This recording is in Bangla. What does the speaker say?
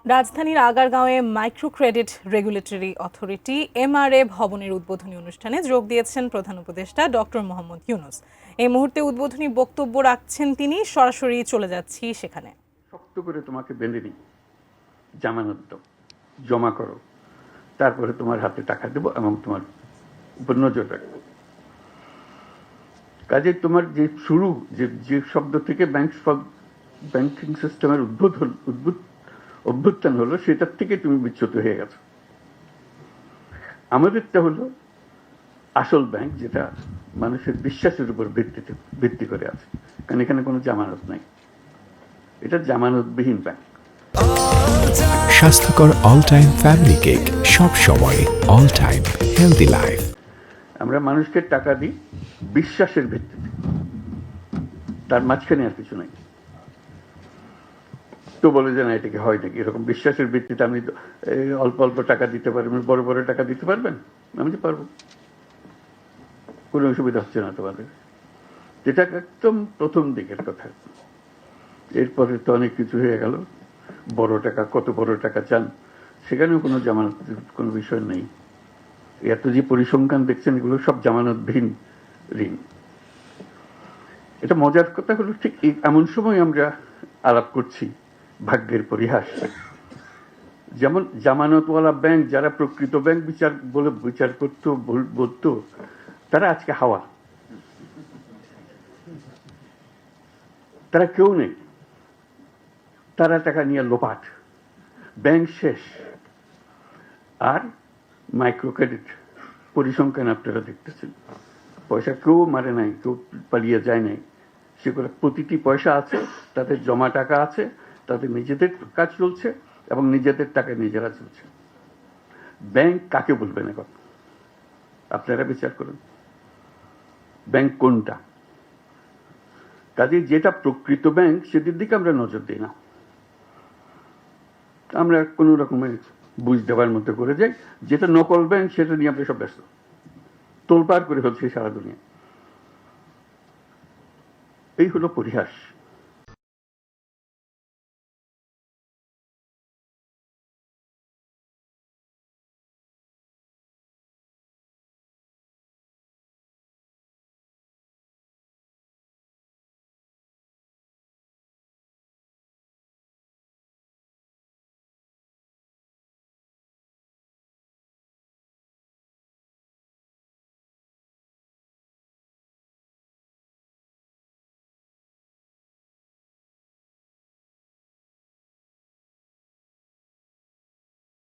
রাজধানীর আগারগাঁওয়ে micro credit regulatory authority MRA ভবনের উদ্বোধনী অনুষ্ঠানে যোগ দিয়েছেন প্রধান উপদেষ্টা ডক্টর মোহাম্মদ ইউনূস। এই মুহূর্তে উদ্বোধনী বক্তব্য রাখছেন তিনি। সরাসরি চলে যাচ্ছি সেখানে। শক্ত করে তোমাকে বেঁধে নিই, জামানত দাও, জমা করো, তারপরে তোমার হাতে টাকা দেবো এবং তোমার উপর নজর রাখবো। কাজে তোমার যে শুরু, যে শব্দ থেকে ব্যাংকিং সিস্টেমের অভ্যুত্থান হলো, সেটার থেকে তুমি বিচ্যুত হয়ে গেছো। আমাদেরটা হলো আসল ব্যাংক, যেটা মানুষের বিশ্বাসের উপর ভিত্তি করে আছে, কারণ এখানে কোনো জামানত নাই। এটা জামানতবিহীন ব্যাংক। স্বাস্থ্যকর অল টাইম ফ্যামিলি কেক, সব সময় অল টাইম হেলদি লাইফ। আমরা মানুষকে টাকা দিই বিশ্বাসের ভিত্তিতে, তার মাঝখানে আর কিছু নাই। তো বলে যে না, এটাকে হয় নাকি এরকম বিশ্বাসের ভিত্তিতে আমি অল্প অল্প টাকা দিতে পারবেন, বড় বড় টাকা দিতে পারবেন? আমি তো পারবো, কোনো অসুবিধা হচ্ছে না তোমাদের। যেটা একদম প্রথম দিকের কথা। এরপরে তো অনেক কিছু হয়ে গেল। বড় টাকা, কত বড় টাকা চান, সেখানেও কোনো জামানত, কোনো বিষয় নেই। এত যে পরিসংখ্যান দেখছেন, এগুলো সব জামানতবিহীন ঋণ। এটা মজার কথা হলো, ঠিক এমন সময় আমরা আলাপ করছি ভাগ্যের পরিহাস। যেমন জামানতওয়ালা ব্যাংক, যারা প্রকৃত ব্যাংক বিচার করতো, বলতো, তারা আজকে হাওয়া, তারা কেউ নেই। তারা টাকা নিয়ে লোপাট, ব্যাংক শেষ। আর মাইক্রো ক্রেডিট পরিসংখ্যান আপনারা দেখতেছেন, পয়সা কেউ মারে নাই, কেউ পালিয়ে যায় নাই। সেগুলো প্রতিটি পয়সা আছে, তাদের জমা টাকা আছে, তাদের নিজেদের কাজ চলছে এবং নিজেদের টাকা নিজেরা চলছে। ব্যাংক কাকে বলবেন এখন? আপনারা বিচার করুন, ব্যাংক কোনটা? কাজে যেটা প্রকৃত ব্যাংক, সেটির দিকে আমরা নজর দিই না। আমরা কোনো রকমের বুঝ দেওয়ার মধ্যে করে যাই। যেটা নকল ব্যাংক, সেটা নিয়ে আমরা সব ব্যস্ত, তোলপাড় করে ফেলছি সারা দুনিয়া। এই হলো পরিহাস।